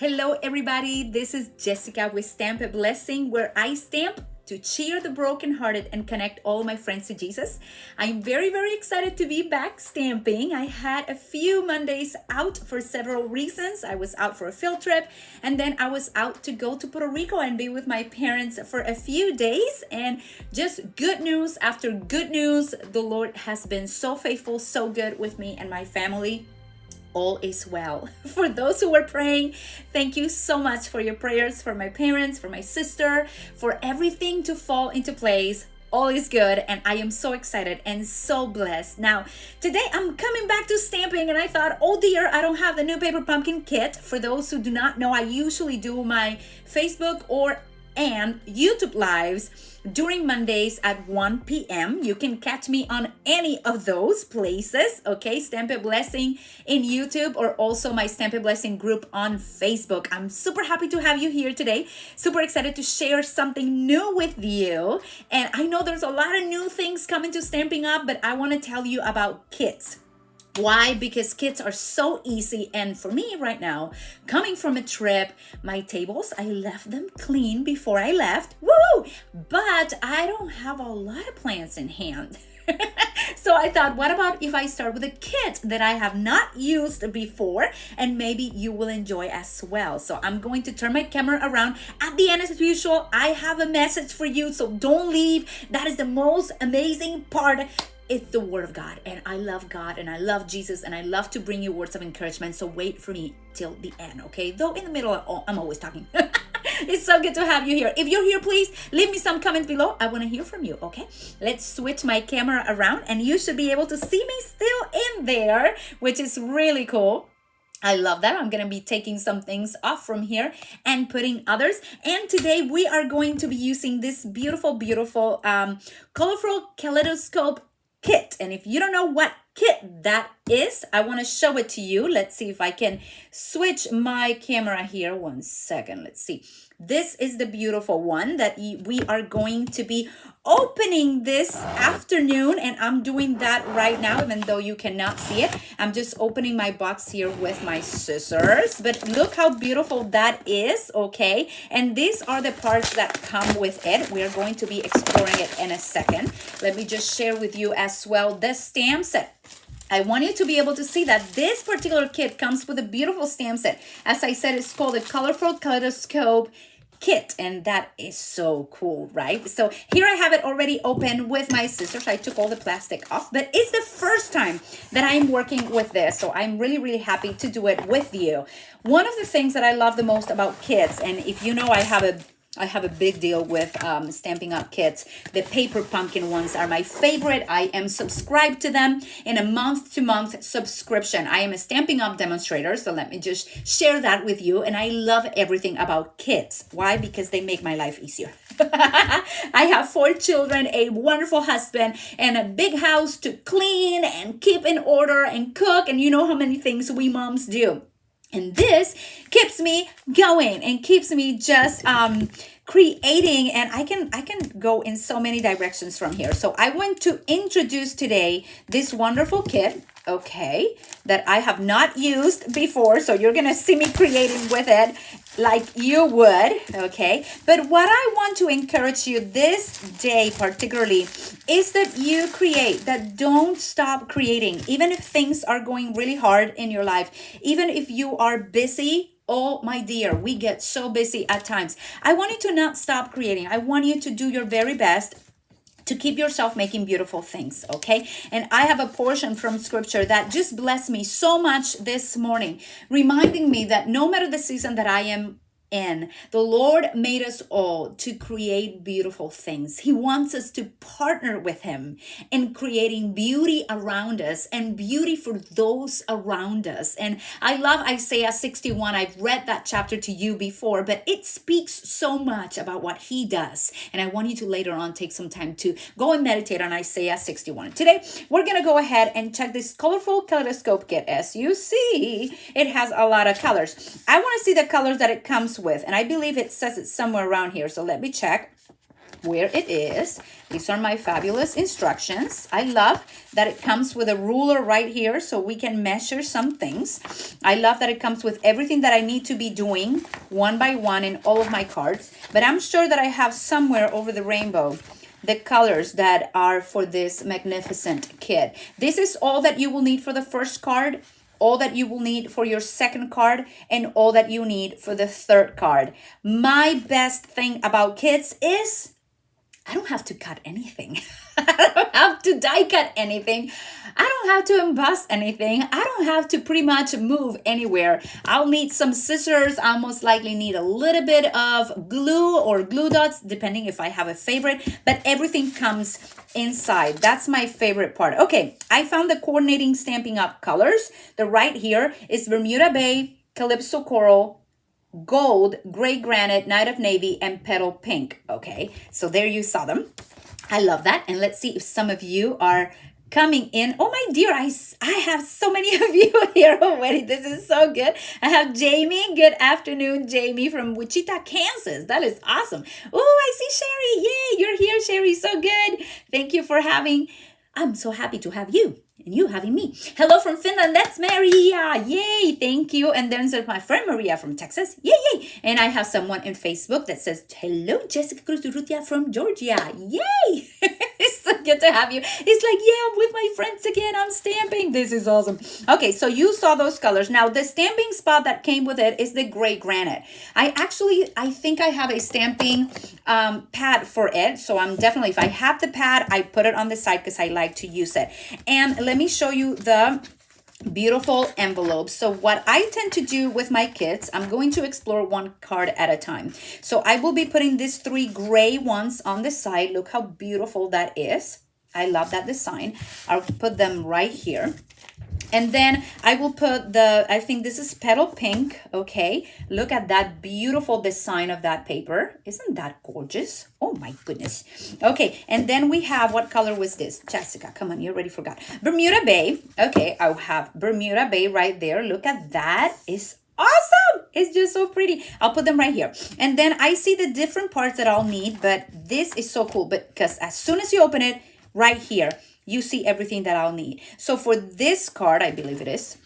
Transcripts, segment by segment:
Hello, everybody. This is Jessica with Stamp a Blessing, where I stamp to cheer the brokenhearted and connect all my friends to Jesus. I'm very, very excited to be back stamping. I had a few Mondays out for several reasons. I was out for a field trip, and then I was out to go to Puerto Rico and be with my parents for a few days. And just good news after good news. The Lord has been so faithful, so good with me and my family. All is well. For those who were praying, thank you so much for your prayers, for my parents, for my sister, for everything to fall into place. All is good, and I am so excited and so blessed. Now, today I'm coming back to stamping, and I thought, oh dear, I don't have the new paper pumpkin kit. For those who do not know, I usually do my Facebook and YouTube lives during Mondays at 1 p.m. You can catch me on any of those places, okay? Stamp a Blessing in YouTube, or also my Stamp a Blessing group on Facebook. I'm super happy to have you here today. Super excited to share something new with you. And I know there's a lot of new things coming to Stamping Up, but I want to tell you about kits. Why? Because kits are so easy. And for me right now, coming from a trip, my tables, I left them clean before I left. Woo! But I don't have a lot of plans in hand. So I thought, what about if I start with a kit that I have not used before, and maybe you will enjoy as well. So I'm going to turn my camera around. At the end, as usual, I have a message for you, so don't leave. That is the most amazing part. It's the word of God, and I love God, and I love Jesus, and I love to bring you words of encouragement. So wait for me till the end, okay? Though in the middle, I'm always talking. It's so good to have you here. If you're here, please leave me some comments below. I want to hear from you, okay? Let's switch my camera around, and you should be able to see me still in there, which is really cool. I love that. I'm going to be taking some things off from here and putting others. And today we are going to be using this beautiful, colorful Kaleidoscope kit. And if you don't know what kit that is, I want to show it to you. Let's see if I can switch my camera here. One second. Let's see. This is the beautiful one that we are going to be opening this afternoon, and I'm doing that right now, even though you cannot see it. I'm just opening my box here with my scissors, but look how beautiful that is, okay? And these are the parts that come with it. We are going to be exploring it in a second. Let me just share with you as well the stamp set. I want you to be able to see that this particular kit comes with a beautiful stamp set. As I said, it's called a Colorful Kaleidoscope kit, and that is so cool, right? So here I have it already open with my scissors. I took all the plastic off, but it's the first time that I'm working with this, so I'm really, really happy to do it with you. One of the things that I love the most about kits, and if you know, I have a big deal with Stamping Up kits. The paper pumpkin ones are my favorite. I am subscribed to them in a month-to-month subscription. I am a Stamping Up demonstrator, so let me just share that with you. And I love everything about kits. Why? Because they make my life easier. I have 4 children, a wonderful husband, and a big house to clean and keep in order and cook. And you know how many things we moms do. And this keeps me going and keeps me just creating, and I can go in so many directions from here. So I want to introduce today this wonderful kit, okay, that I have not used before. So you're gonna see me creating with it like you would, okay? But what I want to encourage you this day particularly is that you create, that don't stop creating, even if things are going really hard in your life, even if you are busy. Oh, my dear, we get so busy at times. I want you to not stop creating. I want you to do your very best to keep yourself making beautiful things, okay? And I have a portion from scripture that just blessed me so much this morning, reminding me that no matter the season that I am in, the Lord made us all to create beautiful things. He wants us to partner with him in creating beauty around us and beauty for those around us. And I love Isaiah 61. I've read that chapter to you before, but it speaks so much about what he does. And I want you to later on take some time to go and meditate on Isaiah 61. Today, we're going to go ahead and check this colorful kaleidoscope kit. As you see, it has a lot of colors. I want to see the colors that it comes with, and I believe it says it somewhere around here, so let me check. where it is. These are my fabulous instructions. I love that it comes with a ruler right here so we can measure some things. I love that it comes with everything that I need to be doing one by one in all of my cards. But I'm sure that I have somewhere over the rainbow the colors that are for this magnificent kit. This is all that you will need for the first card, all that you will need for your second card, and all that you need for the third card. My best thing about kits is I don't have to cut anything. I don't have to die cut anything. I don't have to emboss anything. I don't have to pretty much move anywhere. I'll need some scissors. I'll most likely need a little bit of glue or glue dots, depending if I have a favorite, but everything comes inside. That's my favorite part. Okay, I found the coordinating Stampin' Up colors. The right here is Bermuda Bay, Calypso Coral, Gold, Gray Granite, Night of Navy, and Petal Pink. Okay, so there you saw them. I love that. And let's see if some of you are coming in. Oh my dear, I have so many of you here already. This is so good. I have Jamie. Good afternoon, Jamie from Wichita, Kansas. That is awesome. Oh, I see Sherry. Yay, you're here, Sherry. So good. Thank you for having. I'm so happy to have you. And you having me. Hello from Finland. That's Maria. Yay. Thank you. And then there's my friend Maria from Texas. Yay, yay. And I have someone in Facebook that says, hello, Jessica Cruz Urrutia from Georgia. Yay. It's so good to have you. It's like, yeah, I'm with my friends again. I'm stamping. This is awesome. Okay, so you saw those colors. Now, the stamping spot that came with it is the gray granite. I think I have a stamping pad for it. So I'm definitely, if I have the pad, I put it on the side because I like to use it. And let me show you the beautiful envelopes. So what I tend to do with my kits, I'm going to explore one card at a time. So I will be putting these 3 gray ones on the side. Look how beautiful that is. I love that design. I'll put them right here. And then I will put I think this is Petal Pink, okay? Look at that beautiful design of that paper. Isn't that gorgeous? Oh my goodness. Okay, and then we have, what color was this? Jessica, come on, you already forgot. Bermuda Bay. Okay, I'll have Bermuda Bay right there. Look at that. It's awesome. It's just so pretty. I'll put them right here. And then I see the different parts that I'll need, but this is so cool because as soon as you open it, right here, you see everything that I'll need. So for this card, I believe it is.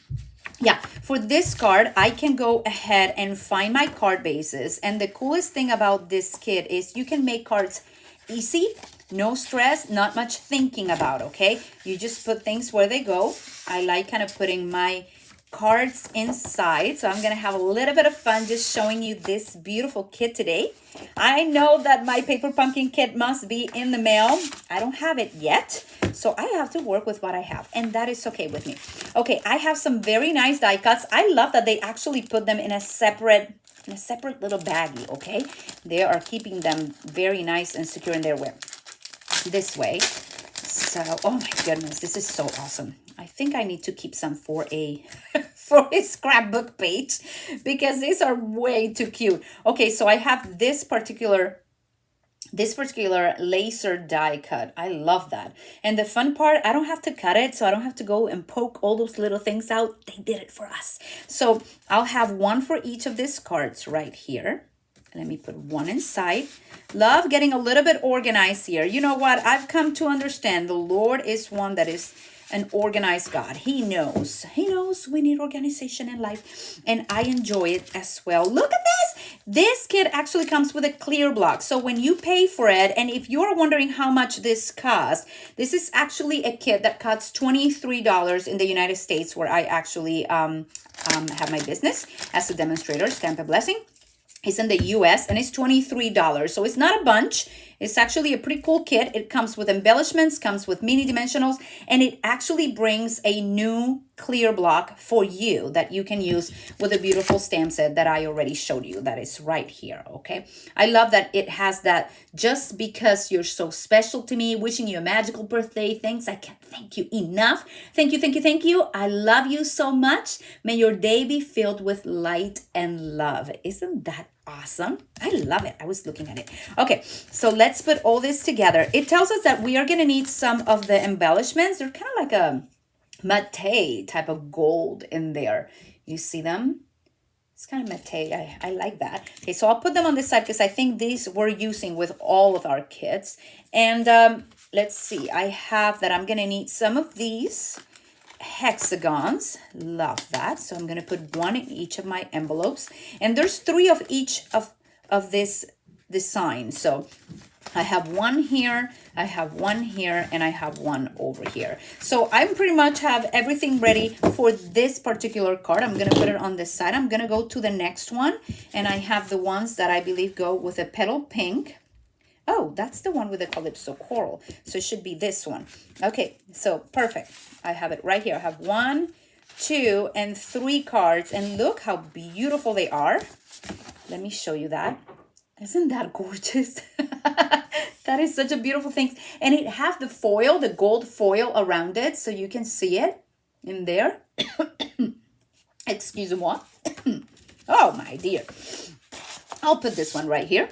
Yeah, for this card, I can go ahead and find my card bases. And the coolest thing about this kit is you can make cards easy, no stress, not much thinking about, okay? You just put things where they go. I like kind of putting my cards inside. So I'm going to have a little bit of fun just showing you this beautiful kit today. I know that my paper pumpkin kit must be in the mail. I don't have it yet, so I have to work with what I have, and that is okay with me. Okay, I have some very nice die cuts. I love that they actually put them in a separate little baggie, okay? They are keeping them very nice and secure in their wear this way. So, oh my goodness, this is so awesome. I think I need to keep some for a for a scrapbook page because these are way too cute. Okay, so I have this particular laser die cut. I love that. And the fun part, I don't have to cut it, so I don't have to go and poke all those little things out. They did it for us. So I'll have one for each of these cards right here. Let me put one inside. Love getting a little bit organized here. You know what? I've come to understand the Lord is one that is an organized God. He knows we need organization in life, and I enjoy it as well. Look at this. This kit actually comes with a clear block. So when you pay for it, and if you're wondering how much this costs, this is actually a kit that costs $23 in the United States, where I actually have my business as a demonstrator, Stamp a Blessing. It's in the US and it's $23. So it's not a bunch. It's actually a pretty cool kit. It comes with embellishments, comes with mini dimensionals, and it actually brings a new clear block for you that you can use with a beautiful stamp set that I already showed you. That is right here, okay? I love that it has that just because you're so special to me, wishing you a magical birthday. Thanks. I can't thank you enough. Thank you, thank you, thank you. I love you so much. May your day be filled with light and love. Isn't that awesome? I love it. I was looking at it. Okay, so let's put all this together. It tells us that we are going to need some of the embellishments. They're kind of like a matte type of gold in there. You see them? It's kind of matte. I like that. Okay, so I'll put them on this side because I think these we're using with all of our kits. And let's see, I have that I'm gonna need some of these hexagons. Love that. So I'm gonna put one in each of my envelopes. And there's 3 of each of this design. So I have one here, I have one here, and I have one over here. So I pretty much have everything ready for this particular card. I'm gonna put it on this side. I'm gonna go to the next one, and I have the ones that I believe go with a petal pink. Oh, that's the one with the Calypso coral. So it should be this one. Okay, so perfect. I have it right here. I have 1, 2, and 3 cards, and look how beautiful they are. Let me show you that. Isn't that gorgeous? That is such a beautiful thing. And it has the foil, the gold foil around it, so you can see it in there. Excuse-moi. Oh, my dear. I'll put this one right here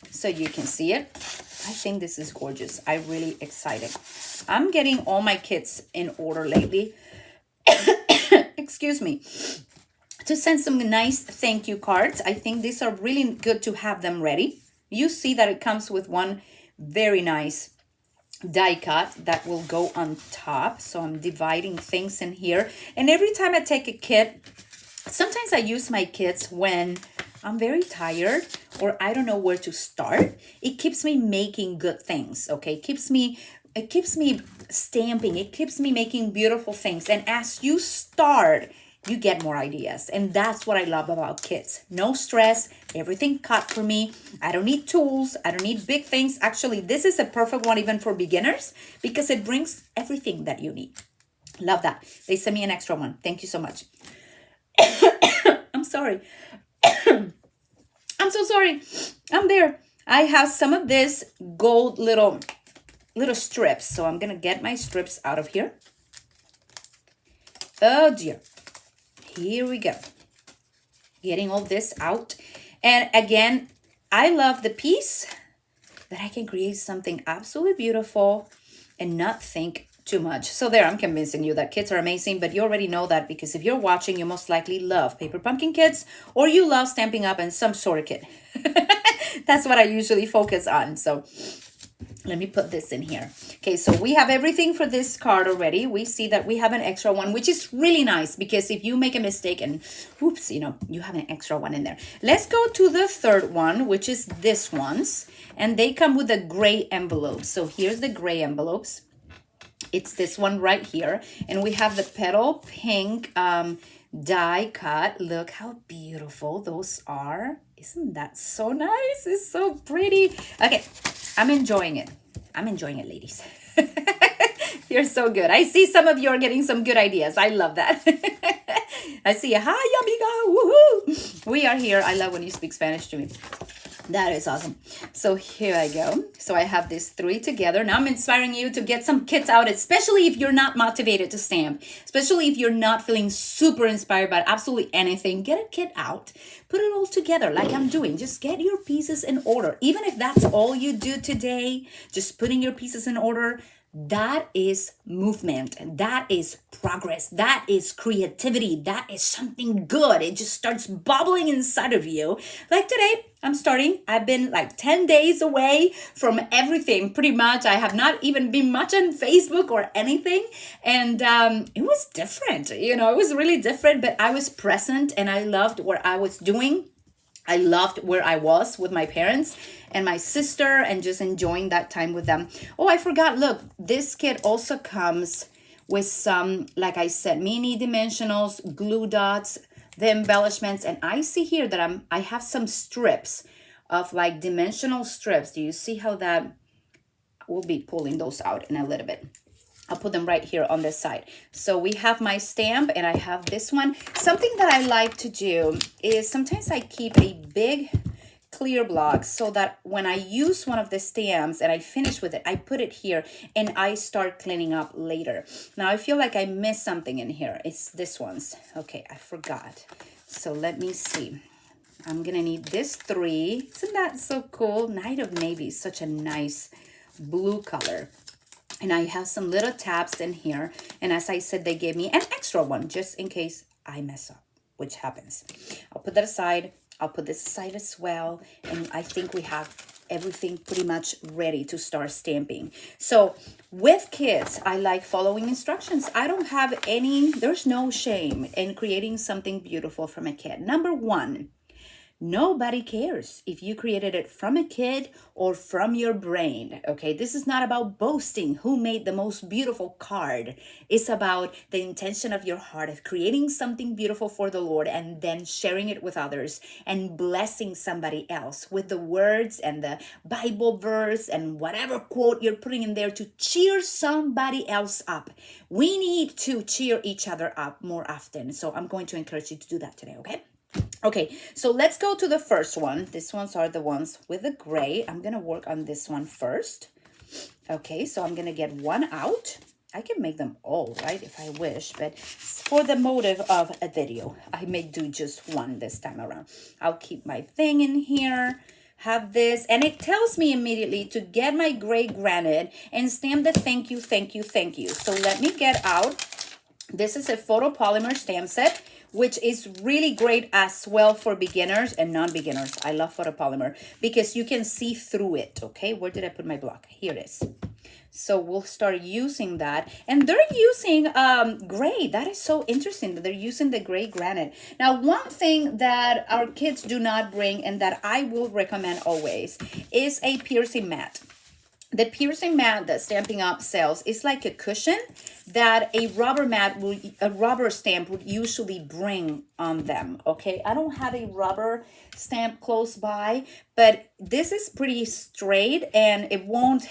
so you can see it. I think this is gorgeous. I'm really excited. I'm getting all my kits in order lately. Excuse me. To send some nice thank you cards. I think these are really good to have them ready. You see that it comes with one very nice die cut that will go on top. So I'm dividing things in here. And every time I take a kit, sometimes I use my kits when I'm very tired or I don't know where to start. It keeps me making good things, okay? It keeps me stamping. It keeps me making beautiful things. And as you start, you get more ideas. And that's what I love about kits. No stress, everything cut for me. I don't need tools. I don't need big things. Actually, this is a perfect one even for beginners because it brings everything that you need. Love that. They sent me an extra one. Thank you so much. I'm sorry. I'm so sorry. I'm there. I have some of this gold little strips. So I'm going to get my strips out of here. Oh dear. Here we go. Getting all this out. And again, I love the piece that I can create something absolutely beautiful and not think too much. So there, I'm convincing you that kits are amazing, but you already know that because if you're watching, you most likely love paper pumpkin kits or you love Stampin' Up! And some sort of kit. That's what I usually focus on. So let me put this in here. Okay, so we have everything for this card already. We see that we have an extra one, which is really nice because if you make a mistake and oops, you know, you have an extra one in there. Let's go to the third one, which is this one's. And they come with a gray envelope. So here's the gray envelopes. It's this one right here. And we have the petal pink die cut. Look how beautiful those are. Isn't that so nice? It's so pretty. Okay, I'm enjoying it. I'm enjoying it, ladies. You're so good. I see some of you are getting some good ideas. I love that. I see a hi, amiga. Woohoo. We are here. I love when you speak Spanish to me. That is awesome. So here I go. So I have these 3 together. Now I'm inspiring you to get some kits out, especially if you're not motivated to stamp, especially if you're not feeling super inspired by absolutely anything. Get a kit out. Put it all together like I'm doing. Just get your pieces in order. Even if that's all you do today, just putting your pieces in order, that is movement. That is progress. That is creativity. That is something good. It just starts bubbling inside of you. Like today, I'm starting. I've been like 10 days away from everything pretty much. I have not even been much on Facebook or anything. And it was different. You know, it was really different, but I was present and I loved what I was doing. I loved where I was with my parents and my sister and just enjoying that time with them. Oh, I forgot. Look, this kit also comes with some, like I said, mini dimensionals, glue dots, the embellishments. And I see here that I have some strips of like dimensional strips. Do you see how that? We'll be pulling those out in a little bit. I'll put them right here on this side. So we have my stamp and I have this one. Something that I like to do is sometimes I keep a big clear block so that when I use one of the stamps and I finish with it, I put it here and I start cleaning up later. Now I feel like I missed something in here. It's this one's. Okay, I forgot. So let me see. I'm gonna need this 3. Isn't that so cool? Night of Navy is such a nice blue color. And I have some little tabs in here. And as I said, they gave me an extra one just in case I mess up. which happens. I'll put that aside. I'll put this aside as well. And I think we have everything pretty much ready to start stamping. So with kids, I like following instructions. I don't have there's no shame in creating something beautiful from a kid. Number one, nobody cares if you created it from a kid or from your brain, okay? This is not about boasting who made the most beautiful card. It's about the intention of your heart of creating something beautiful for the Lord and then sharing it with others and blessing somebody else with the words and the Bible verse and whatever quote you're putting in there to cheer somebody else up. We need to cheer each other up more often. So I'm going to encourage you to do that today, okay? Okay, so let's go to the first one. These ones are the ones with the gray. I'm going to work on this one first. Okay, so I'm going to get one out. I can make them all, right, if I wish, but for the motive of a video, I may do just one this time around. I'll keep my thing in here, have this, and it tells me immediately to get my gray granite and stamp the thank you, thank you, thank you. So let me get out. This is a photopolymer stamp set, which is really great as well for beginners and non-beginners. I love photopolymer because you can see through it, okay? Where did I put my block? Here it is. So we'll start using that. And they're using gray. That is so interesting that they're using the gray granite. Now, one thing that our kids do not bring and that I will recommend always is a piercing mat. The piercing mat that Stampin' Up sells is like a cushion that a rubber stamp would usually bring on them, okay? I don't have a rubber stamp close by, but this is pretty straight and it won't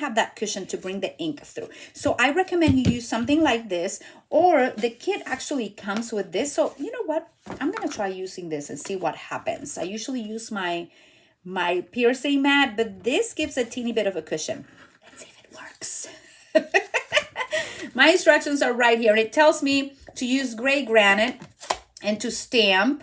have that cushion to bring the ink through. So I recommend you use something like this, or the kit actually comes with this. So you know what? I'm gonna try using this and see what happens. I usually use my piercing mat, but this gives a teeny bit of a cushion. Let's see if it works. My instructions are right here, and it tells me to use gray granite and to stamp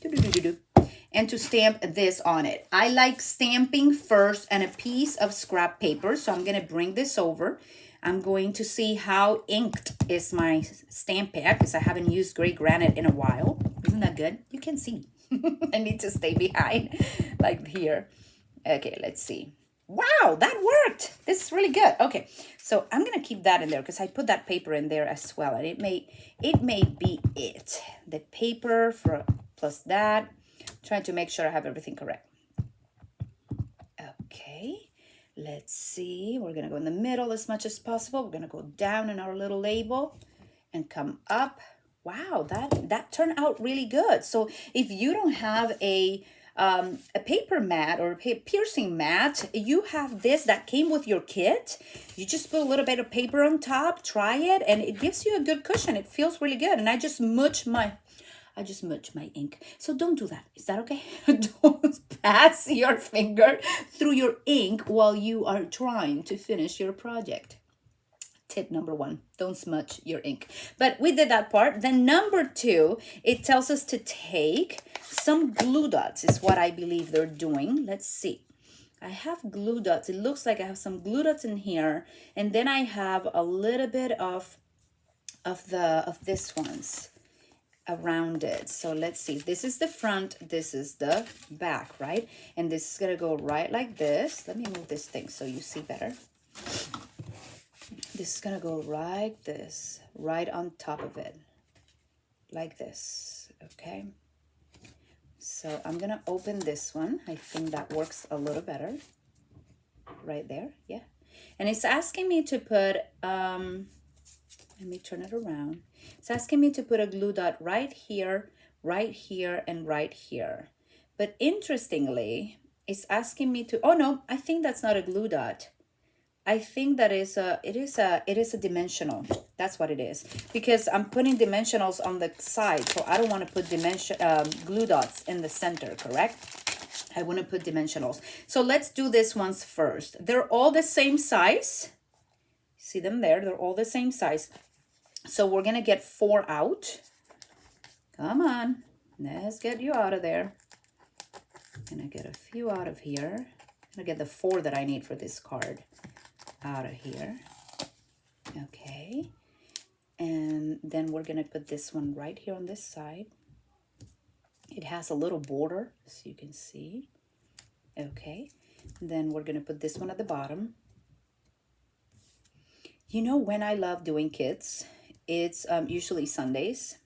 this on it. I like stamping first and a piece of scrap paper, so I'm going to bring this over. I'm going to see how inked is my stamp pad because I haven't used gray granite in a while. Isn't that good? You can see. I need to stay behind, like here. Okay, let's see. Wow, that worked. This is really good. Okay, so I'm gonna keep that in there because I put that paper in there as well, and it may be it. The paper plus that. Trying to make sure I have everything correct. Okay, let's see. We're gonna go in the middle as much as possible. We're gonna go down in our little label and come up. Wow, that turned out really good. So if you don't have a paper mat or a piercing mat, you have this that came with your kit. You just put a little bit of paper on top, try it, and it gives you a good cushion. It feels really good. And I just smudge my ink. So don't do that. Is that okay? Don't pass your finger through your ink while you are trying to finish your project. Tip number one, don't smudge your ink. But we did that part. Then number two, it tells us to take some glue dots is what I believe they're doing. Let's see. I have glue dots. It looks like I have some glue dots in here. And then I have a little bit of this ones around it. So let's see. This is the front. This is the back, right? And this is going to go right like this. Let me move this thing so you see better. This is gonna go like this, right on top of it, like this, okay? So I'm gonna open this one. I think that works a little better. Right there, yeah. And it's asking me to put, let me turn it around. It's asking me to put a glue dot right here, and right here. But interestingly, it's asking me to, oh no, I think that's not a glue dot. I think that it is a dimensional. That's what it is. Because I'm putting dimensionals on the side. So I don't want to put glue dots in the center, correct? I want to put dimensionals. So let's do this ones first. They're all the same size. See them there? They're all the same size. So we're going to get 4 out. Come on. Let's get you out of there. I'm going to get a few out of here. I'm going to get the 4 that I need for this card out of here. Okay, and then we're gonna put this one right here on this side. It has a little border, so you can see. Okay, then we're gonna put this one at the bottom. You know when I love doing kids? It's usually Sundays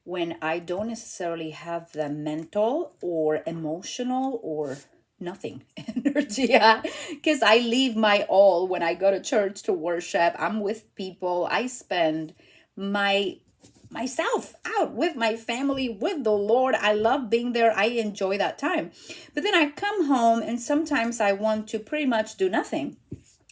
when I don't necessarily have the mental or emotional or nothing energy, because I leave my all when I go to church to worship. I'm with people. I spend myself out with my family, with the Lord. I love being there. I enjoy that time. But then I come home and sometimes I want to pretty much do nothing.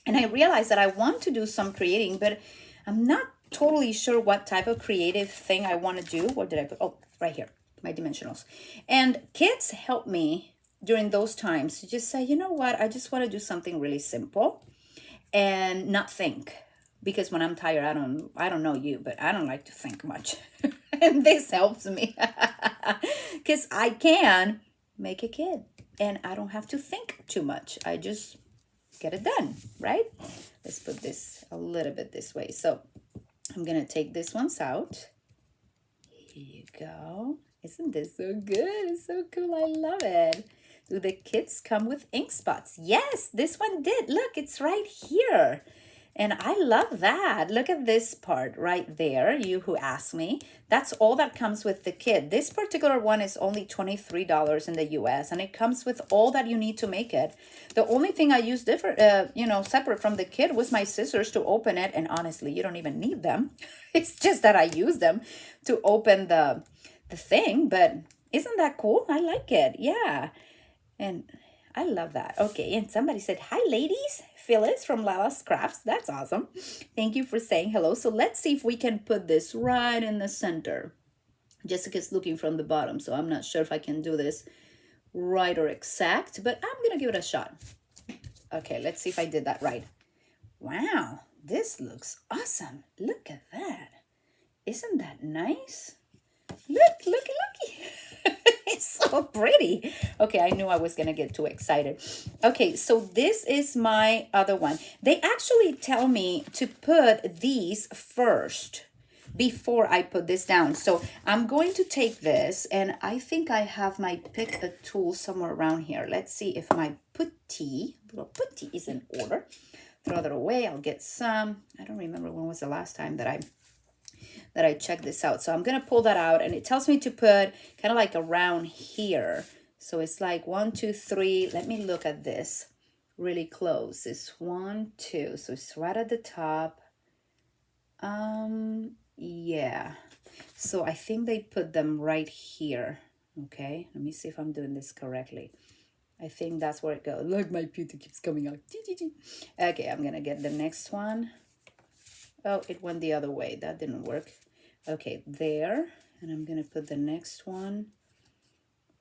And I realize that I want to do some creating, but I'm not totally sure what type of creative thing I want to do. What did I put? Oh, right here, my dimensionals. And kids help me during those times to just say, you know what, I just want to do something really simple and not think. Because when I'm tired, I don't know you, but I don't like to think much. And this helps me. Because I can make a kid and I don't have to think too much. I just get it done, right? Let's put this a little bit this way. So I'm gonna take this ones out. Here you go. Isn't this so good? It's so cool. I love it. Do the kits come with ink spots? Yes, this one did. Look, it's right here. And I love that. Look at this part right there, you who asked me. That's all that comes with the kit. This particular one is only $23 in the US, and it comes with all that you need to make it. The only thing I used different, separate from the kit was my scissors to open it. And honestly, you don't even need them. It's just that I use them to open the thing. But isn't that cool? I like it. Yeah. And I love that. Okay, and somebody said, hi, ladies. Phyllis from Lala's Crafts. That's awesome. Thank you for saying hello. So let's see if we can put this right in the center. Jessica's looking from the bottom, so I'm not sure if I can do this right or exact, but I'm going to give it a shot. Okay, let's see if I did that right. Wow, this looks awesome. Look at that. Isn't that nice? Look. It's so pretty. Okay, I knew I was going to get too excited. Okay, so this is my other one. They actually tell me to put these first before I put this down. So I'm going to take this, and I think I have my pick a tool somewhere around here. Let's see if my little putty is in order. Throw that away. I'll get some. I don't remember when was the last time that I checked this out. So I'm going to pull that out, and it tells me to put kind of like around here. So it's like 1, 2, 3. Let me look at this really close. It's 1, 2. So it's right at the top. Yeah. So I think they put them right here. Okay. Let me see if I'm doing this correctly. I think that's where it goes. Look, my beauty keeps coming out. Okay, I'm going to get the next one. Oh, it went the other way. That didn't work. Okay, there. And I'm going to put the next one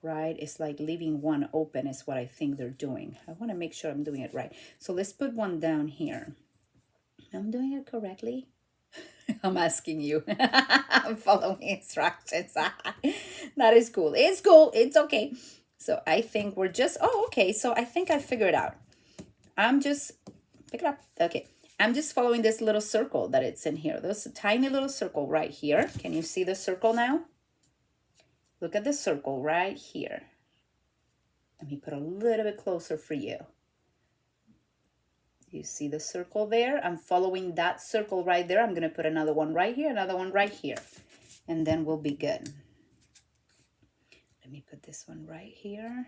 right. It's like leaving one open is what I think they're doing. I want to make sure I'm doing it right. So let's put one down here. I'm doing it correctly? I'm asking you. I'm following instructions. That is cool. It's cool. It's okay. So I think we're just, oh, okay. So I think I figured it out. I'm just, pick it up. Okay. I'm just following this little circle that it's in here. There's a tiny little circle right here. Can you see the circle now? Look at the circle right here. Let me put a little bit closer for you. You see the circle there? I'm following that circle right there. I'm going to put another one right here, another one right here, and then we'll be good. Let me put this one right here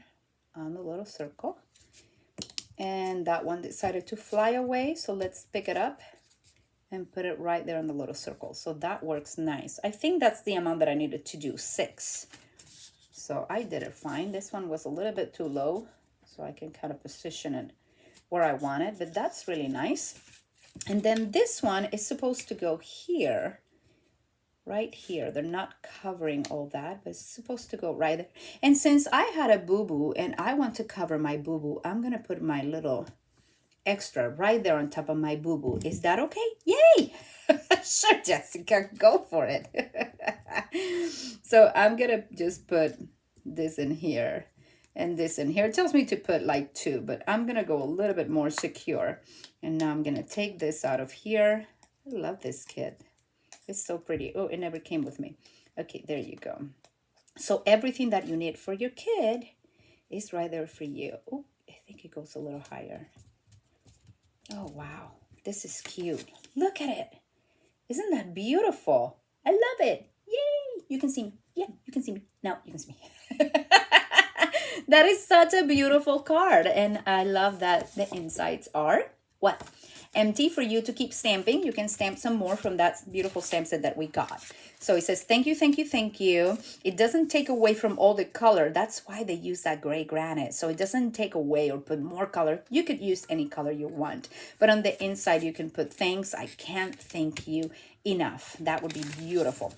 on the little circle. And that one decided to fly away, so let's pick it up and put it right there in the little circle. So that works nice. I think that's the amount that I needed to do, 6. So I did it fine. This one was a little bit too low, so I can kind of position it where I want it, but that's really nice. And then this one is supposed to go here, right here. They're not covering all that, but it's supposed to go right there. And since I had a boo-boo and I want to cover my boo-boo, I'm going to put my little extra right there on top of my boo-boo. Is that okay? Yay! Sure, Jessica, go for it. So I'm going to just put this in here and this in here. It tells me to put like 2, but I'm going to go a little bit more secure. And now I'm going to take this out of here. I love this kit. It's so pretty. Oh, it never came with me. Okay, there you go. So everything that you need for your kid is right there for you. Oh, I think it goes a little higher. Oh, wow. This is cute. Look at it. Isn't that beautiful? I love it. Yay. You can see me. Yeah, you can see me. Now you can see me. That is such a beautiful card. And I love that the insides are what? Empty for you to keep stamping. You can stamp some more from that beautiful stamp set that we got. So it says, thank you, thank you, thank you. It doesn't take away from all the color. That's why they use that gray granite. So it doesn't take away or put more color. You could use any color you want. But on the inside, you can put thanks. I can't thank you enough. That would be beautiful.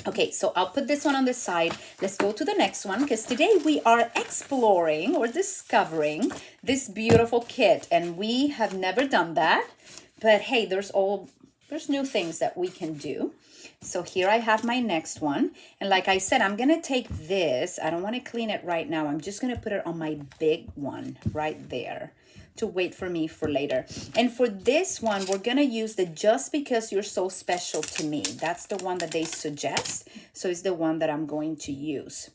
Okay, so I'll put this one on the side. Let's go to the next one because today we are exploring or discovering this beautiful kit, and we have never done that. But hey, there's new things that we can do. So here I have my next one. And like I said, I'm going to take this. I don't want to clean it right now. I'm just going to put it on my big one right there to wait for me for later. And for this one, we're going to use the Just Because You're So Special to Me. That's the one that they suggest. So it's the one that I'm going to use.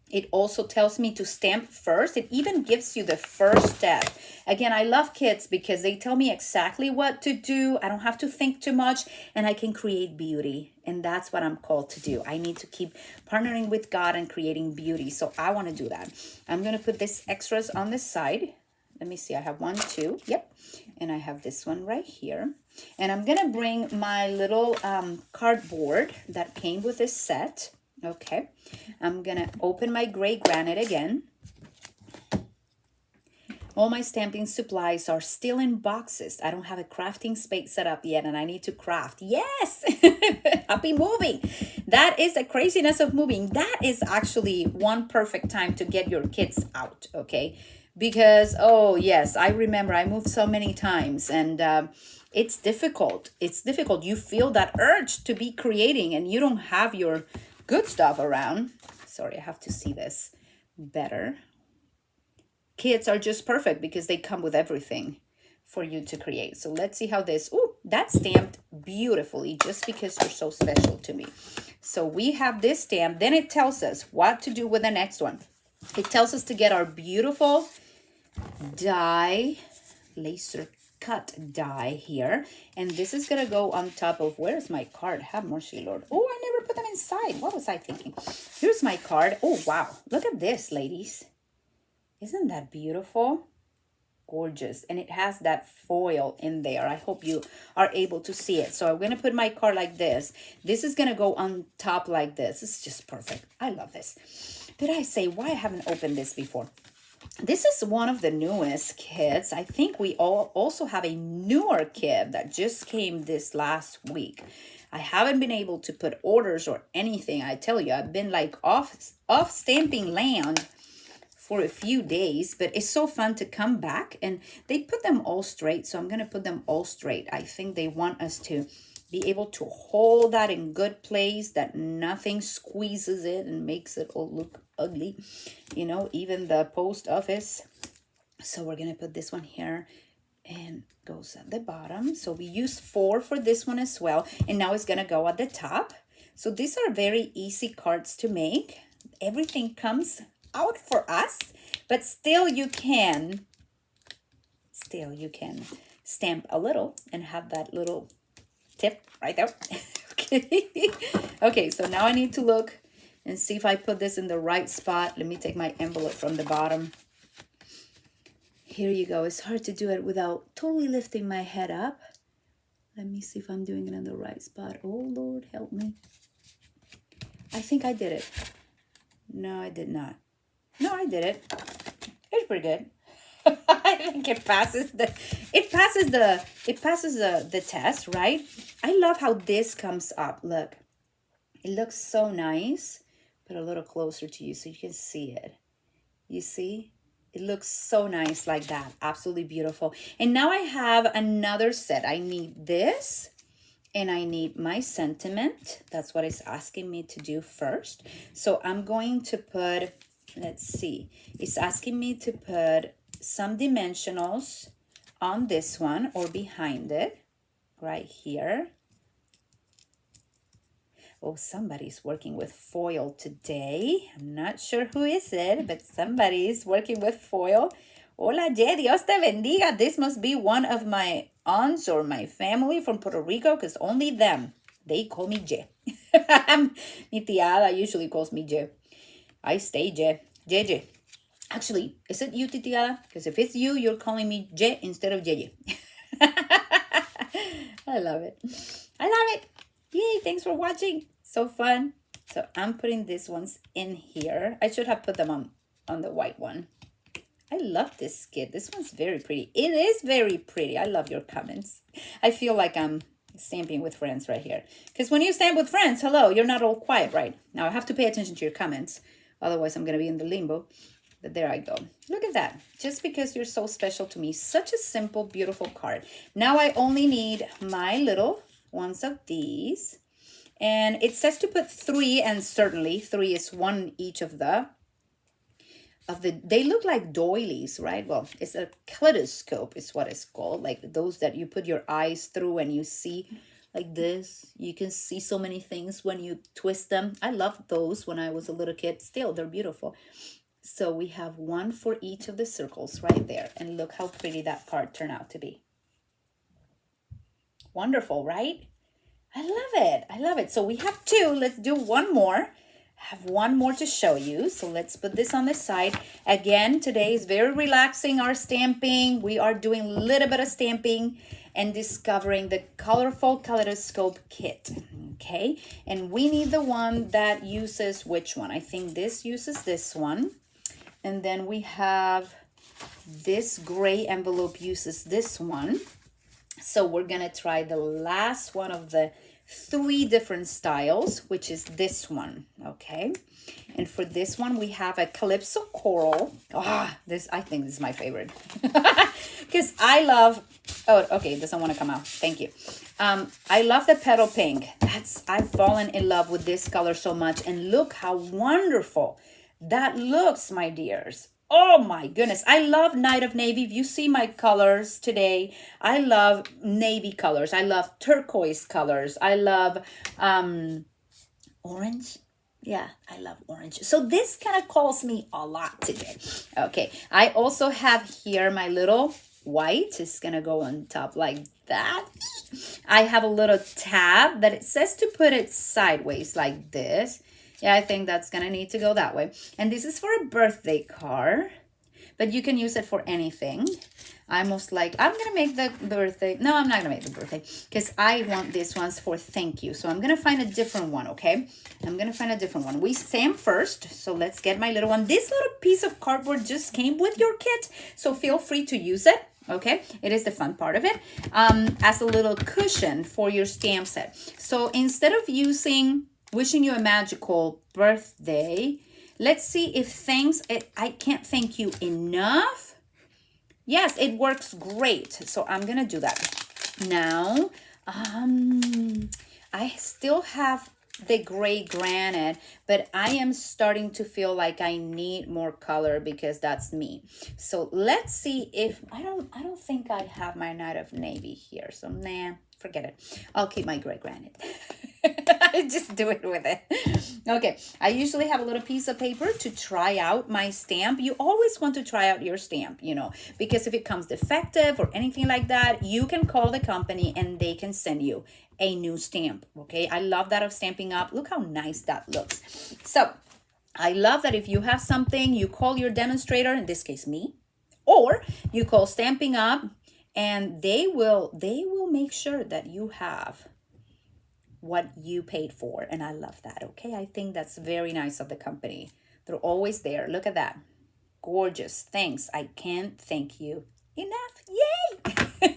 It also tells me to stamp first. It even gives you the first step. Again, I love kits because they tell me exactly what to do. I don't have to think too much, and I can create beauty. And that's what I'm called to do. I need to keep partnering with God and creating beauty. So I want to do that. I'm going to put this extras on the side. Let me see. I have 1, 2. Yep. And I have this one right here. And I'm going to bring my little cardboard that came with this set. Okay, I'm gonna open my gray granite again. All my stamping supplies are still in boxes. I don't have a crafting space set up yet, and I need to craft. Yes, happy moving. That is the craziness of moving. That is actually one perfect time to get your kids out, okay? Because, oh yes, I remember I moved so many times, and it's difficult. It's difficult. You feel that urge to be creating, and you don't have your good stuff around. Sorry, I have to see this better. Kids are just perfect because they come with everything for you to create. So let's see how this, oh, that's stamped beautifully, Just Because You're So Special to Me. So we have this stamp. Then it tells us what to do with the next one. It tells us to get our beautiful die, laser cut die here, and this is gonna go on top of, where's my card? Have mercy, Lord. Oh, I never put them inside. What was I thinking? Here's my card. Oh wow, look at this, ladies. Isn't that beautiful? Gorgeous. And it has that foil in there. I hope you are able to see it. So I'm gonna put my card like this. This is gonna go on top like this. It's just perfect. I love this. Did I say why I haven't opened this before? This is one of the newest kits. I think we all also have a newer kit that just came this last week. I haven't been able to put orders or anything. I tell you, I've been like off stamping land for a few days, but it's so fun to come back, and they put them all straight. So I'm going to put them all straight. I think they want us to be able to hold that in good place, that nothing squeezes it and makes it all look ugly, you know, even the post office. So we're gonna put this one here and goes at the bottom. So we use 4 for this one as well, and now it's gonna go at the top. So these are very easy cards to make. Everything comes out for us, but still you can stamp a little and have that little tip right there. Okay. Okay, so now I need to look and see if I put this in the right spot. Let me take my envelope from the bottom. Here you go. It's hard to do it without totally lifting my head up. Let me see if I'm doing it in the right spot. Oh, Lord, help me. I think I did it. No, I did not. No, I did it. It's pretty good. I think it passes the test, right? I love how this comes up. Look, it looks so nice. Put a little closer to you so you can see it. You see? It looks so nice like that. Absolutely beautiful. And now I have another set. I need this, and I need my sentiment. That's what it's asking me to do first. So I'm going to put, let's see. It's asking me to put some dimensionals on this one or behind it, right here. Oh, somebody's working with foil today. I'm not sure who is it, but somebody's working with foil. Hola, Jay, Dios te bendiga. This must be one of my aunts or my family from Puerto Rico, because only them, they call me Jay. Mi tiada usually calls me Jay. I stay Jay. Jay. Actually, is it you, Titiada? Because if it's you, you're calling me Jay instead of Jay. I love it. I love it. Yay, thanks for watching. So fun. So I'm putting these ones in here. I should have put them on the white one. I love this kit. This one's very pretty. It is very pretty. I love your comments. I feel like I'm stamping with friends right here. Because when you stamp with friends, hello, you're not all quiet, right? Now I have to pay attention to your comments. Otherwise, I'm going to be in the limbo. But there I go. Look at that. Just because you're so special to me. Such a simple, beautiful card. Now I only need my little ones of these. And it says to put 3, and certainly 3 is one each of the, they look like doilies, right? Well, it's a kaleidoscope is what it's called. Like those that you put your eyes through and you see like this. You can see so many things when you twist them. I loved those when I was a little kid. Still, they're beautiful. So we have one for each of the circles right there. And look how pretty that card turned out to be. Wonderful, right? I love it. I love it. So we have 2. Let's do one more. I have one more to show you. So let's put this on the side. Again, today is very relaxing, our stamping. We are doing a little bit of stamping and discovering the colorful kaleidoscope kit. Okay. And we need the one that uses which one? I think this uses this one. And then we have this gray envelope uses this one. So we're going to try the last one of the 3 different styles, which is this one. Okay. And for this one, we have a Calypso Coral. This, I think this is my favorite. Because I love, oh, okay, it doesn't want to come out. Thank you. I love the petal pink. I've fallen in love with this color so much. And look how wonderful that looks, my dears. Oh my goodness. I love Night of Navy. If you see my colors today, I love navy colors. I love turquoise colors. I love orange. Yeah, I love orange. So this kind of calls me a lot today. Okay, I also have here my little white. It's going to go on top like that. I have a little tab that it says to put it sideways like this. Yeah, I think that's going to need to go that way. And this is for a birthday card, but you can use it for anything. I'm going to make the birthday. No, I'm not going to make the birthday because I want these ones for thank you. So I'm going to find a different one, okay? I'm going to find a different one. We stamp first, so let's get my little one. This little piece of cardboard just came with your kit, so feel free to use it. Okay, it is the fun part of it, as a little cushion for your stamp set. So instead of using wishing you a magical birthday, let's see if I can't thank you enough. Yes, it works great. So I'm going to do that. Now, I still have the gray granite, but I am starting to feel like I need more color because that's me. So let's see if, I don't think I have my Night of Navy here. So nah, forget it. I'll keep my gray granite. Just do it with it. Okay, I usually have a little piece of paper to try out my stamp. You always want to try out your stamp, you know, because if it comes defective or anything like that, you can call the company and they can send you a new stamp. Okay, I love that of Stampin' Up. Look how nice that looks. So I love that if you have something, you call your demonstrator, in this case me, or you call Stampin' Up, and they will make sure that you have what you paid for. And I love that. Okay, I think that's very nice of the company. They're always there. Look at that. Gorgeous. Thanks. I can't thank you enough. Yay.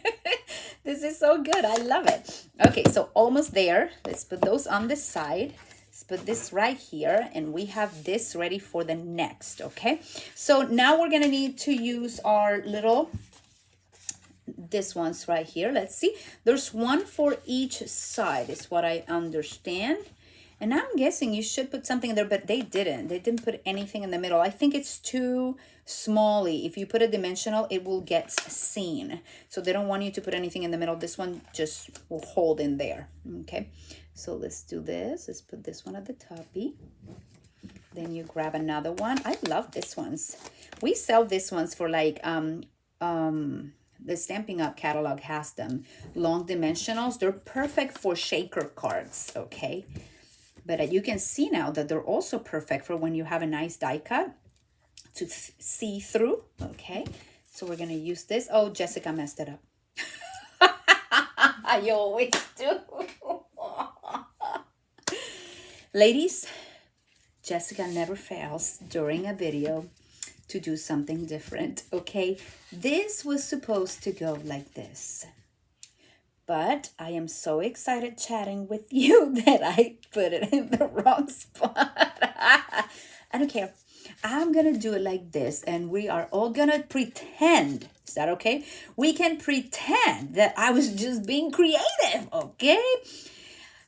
This is so good. I love it. Okay, so almost there. Let's put those on the side. Let's put this right here, and we have this ready for the next. Okay, so now we're gonna need to use our little, this one's right here. Let's see, there's one for each side is what I understand. And I'm guessing you should put something in there, but they didn't. They didn't put anything in the middle. I think it's too smally. If you put a dimensional, it will get seen. So they don't want you to put anything in the middle. This one just will hold in there. Okay, so let's do this. Let's put this one at the toppy. Then you grab another one. I love these ones. We sell these ones for like the Stampin' Up catalog has them. Long dimensionals. They're perfect for shaker cards, okay? But you can see now that they're also perfect for when you have a nice die cut to see through, okay? So we're gonna use this. Oh, Jessica messed it up. You always do. Ladies, Jessica never fails during a video to do something different, okay? This was supposed to go like this. But I am so excited chatting with you that I put it in the wrong spot. I don't care. I'm gonna do it like this, and we are all gonna pretend. Is that okay? We can pretend that I was just being creative, okay?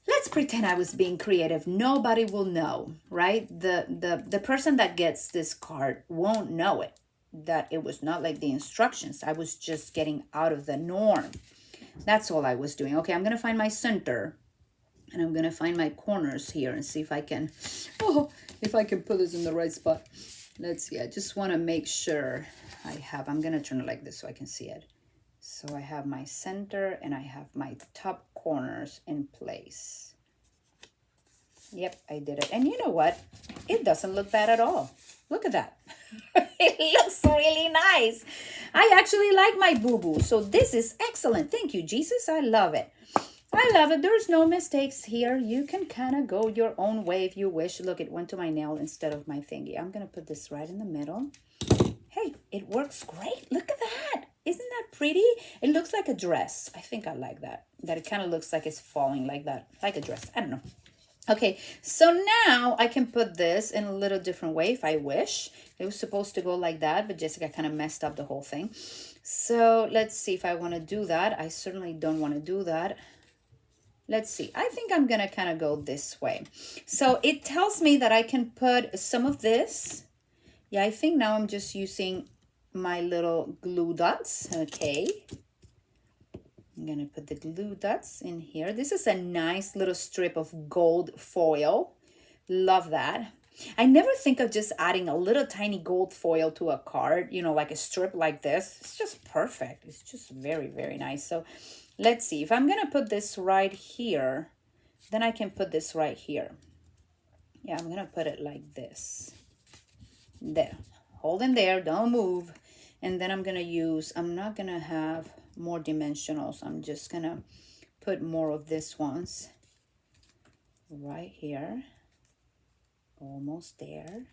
Let's pretend I was being creative. Nobody will know, right? The person that gets this card won't know it, that it was not like the instructions. I was just getting out of the norm. That's all I was doing. Okay, I'm going to find my center, and I'm going to find my corners here and see if I can, if I can put this in the right spot. Let's see. I just want to make sure I'm going to turn it like this so I can see it. So I have my center and I have my top corners in place. Yep, I did it. And you know what? It doesn't look bad at all. Look at that. It looks really nice. I actually like my boo-boo. So this is excellent. Thank you, Jesus. I love it. I love it. There's no mistakes here. You can kind of go your own way if you wish. Look, it went to my nail instead of my thingy. I'm going to put this right in the middle. Hey, it works great. Look at that. Isn't that pretty? It looks like a dress. I think I like that. That it kind of looks like it's falling like that. Like a dress. I don't know. Okay, so now I can put this in a little different way if I wish. It was supposed to go like that, but Jessica kind of messed up the whole thing. So let's see if I want to do that. I certainly don't want to do that. Let's see. I think I'm going to kind of go this way. So it tells me that I can put some of this. Yeah, I think now I'm just using my little glue dots. Okay. I'm going to put the glue dots in here. This is a nice little strip of gold foil. Love that. I never think of just adding a little tiny gold foil to a card, you know, like a strip like this. It's just perfect. It's just very, very nice. So let's see. If I'm going to put this right here, then I can put this right here. Yeah, I'm going to put it like this. There. Hold in there. Don't move. And then I'm going to use, I'm not going to have more dimensionals. I'm just going to put more of this ones right here. Almost there.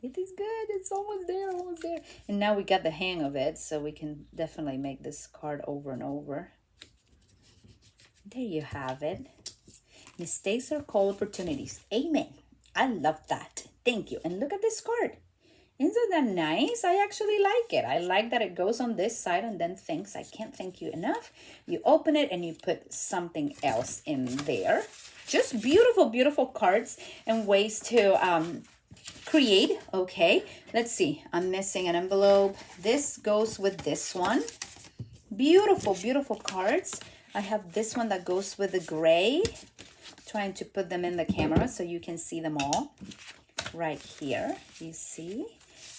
It is good. It's almost there, almost there. And now we got the hang of it, so we can definitely make this card over and over. There you have it. Mistakes are called opportunities. Amen. I love that. Thank you. And look at this card. Isn't that nice? I actually like it. I like that it goes on this side and then thanks. I can't thank you enough. You open it and you put something else in there. Just beautiful, beautiful cards and ways to create. Okay, let's see. I'm missing an envelope. This goes with this one. Beautiful, beautiful cards. I have this one that goes with the gray. Trying to put them in the camera so you can see them all. Right here, you see?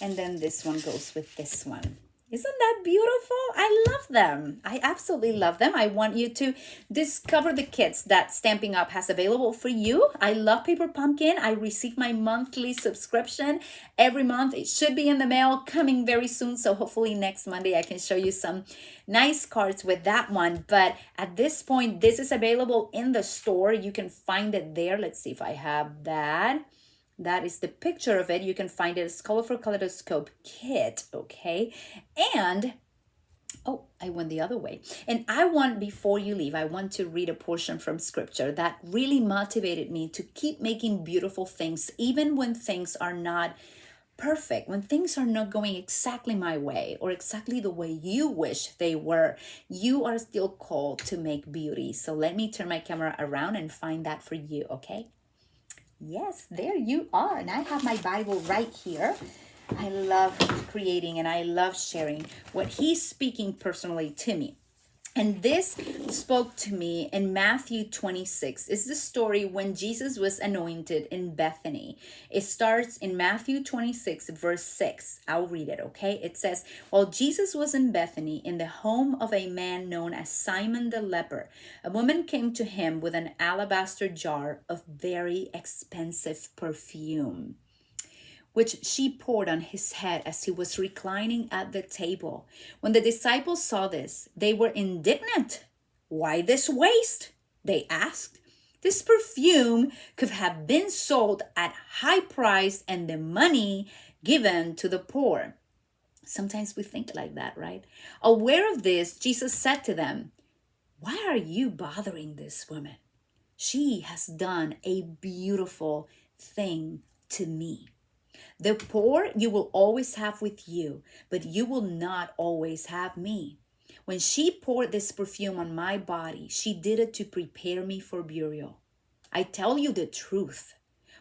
And then this one goes with this one. Isn't that beautiful? I love them. I absolutely love them. I want you to discover the kits that Stampin' Up has available for you. I love Paper Pumpkin. I receive my monthly subscription every month. It should be in the mail coming very soon. So hopefully next Monday I can show you some nice cards with that one. But at this point, this is available in the store. You can find it there. Let's see if I have that. That is the picture of it. You can find it as Colorful Kaleidoscope Kit, okay? And, oh, I went the other way. And I want, before you leave, I want to read a portion from scripture that really motivated me to keep making beautiful things, even when things are not perfect, when things are not going exactly my way or exactly the way you wish they were, you are still called to make beauty. So let me turn my camera around and find that for you, okay? Yes, there you are. And I have my Bible right here. I love creating and I love sharing what he's speaking personally to me. And this spoke to me in Matthew 26. It's the story when Jesus was anointed in Bethany. It starts in Matthew 26, verse 6. I'll read it, okay? It says, while Jesus was in Bethany, in the home of a man known as Simon the leper, a woman came to him with an alabaster jar of very expensive perfume, which she poured on his head as he was reclining at the table. When the disciples saw this, they were indignant. Why this waste? They asked. This perfume could have been sold at high price and the money given to the poor. Sometimes we think like that, right? Aware of this, Jesus said to them, why are you bothering this woman? She has done a beautiful thing to me. The poor you will always have with you, but you will not always have me. When she poured this perfume on my body, she did it to prepare me for burial. I tell you the truth.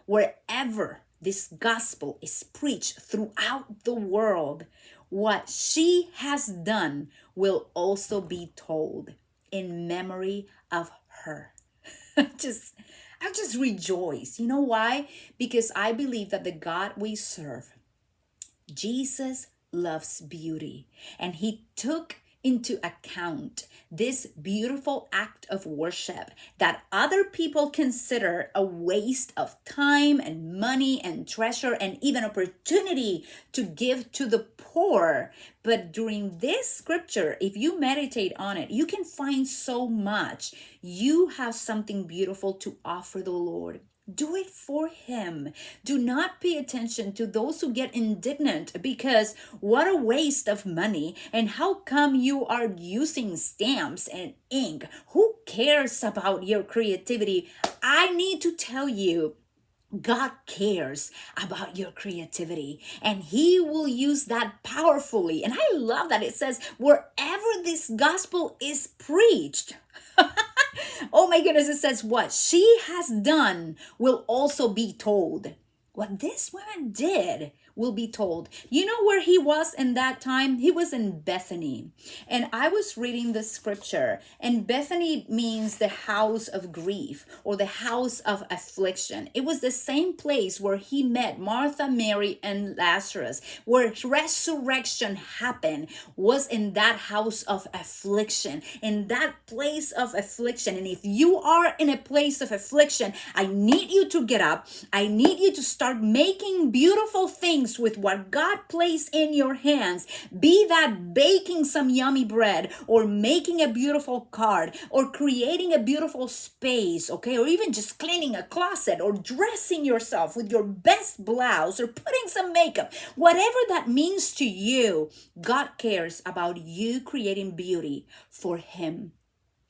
Wherever this gospel is preached throughout the world, what she has done will also be told in memory of her. I just rejoice. You know why? Because I believe that the God we serve, Jesus, loves beauty, and he took into account this beautiful act of worship that other people consider a waste of time and money and treasure and even opportunity to give to the poor. But during this scripture, if you meditate on it, you can find so much. You have something beautiful to offer the Lord. Do it for him. Do not pay attention to those who get indignant because what a waste of money, and how come you are using stamps and ink? Who cares about your creativity? I need to tell you, God cares about your creativity, and he will use that powerfully. And I love that it says, wherever this gospel is preached, oh my goodness, it says what she has done will also be told. What this woman did will be told. You know where he was in that time? He was in Bethany. And I was reading the scripture, and Bethany means the house of grief or the house of affliction. It was the same place where he met Martha, Mary, and Lazarus, where resurrection happened, was in that house of affliction, in that place of affliction. And if you are in a place of affliction, I need you to get up. I need you to start making beautiful things with what God placed in your hands. Be that baking some yummy bread, or making a beautiful card, or creating a beautiful space, okay? Or even just cleaning a closet, or dressing yourself with your best blouse, or putting some makeup. Whatever that means to you, God cares about you creating beauty for him.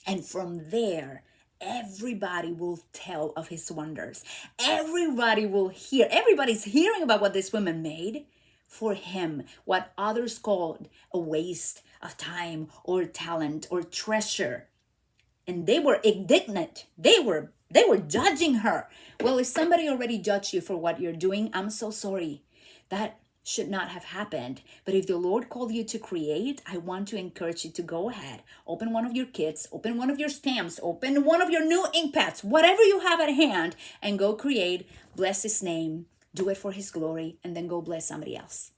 And from there, everybody will tell of his wonders. Everybody will hear. Everybody's hearing about what this woman made for him, what others called a waste of time or talent or treasure. And they were indignant. They were judging her. Well, if somebody already judged you for what you're doing, I'm so sorry. That should not have happened. But if the Lord called you to create, I want to encourage you to go ahead. Open one of your kits, open one of your stamps, open one of your new ink pads, whatever you have at hand, and go create. Bless his name. Do it for his glory, and then go bless somebody else.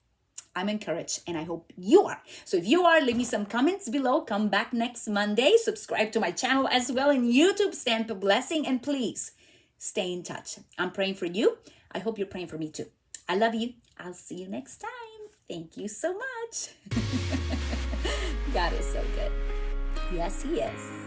I'm encouraged, and I hope you are. So if you are, leave me some comments below. Come back next Monday. Subscribe to my channel as well in YouTube. Stamp a blessing, and please stay in touch. I'm praying for you. I hope you're praying for me too. I love you. I'll see you next time. Thank you so much. God is so good. Yes, he is.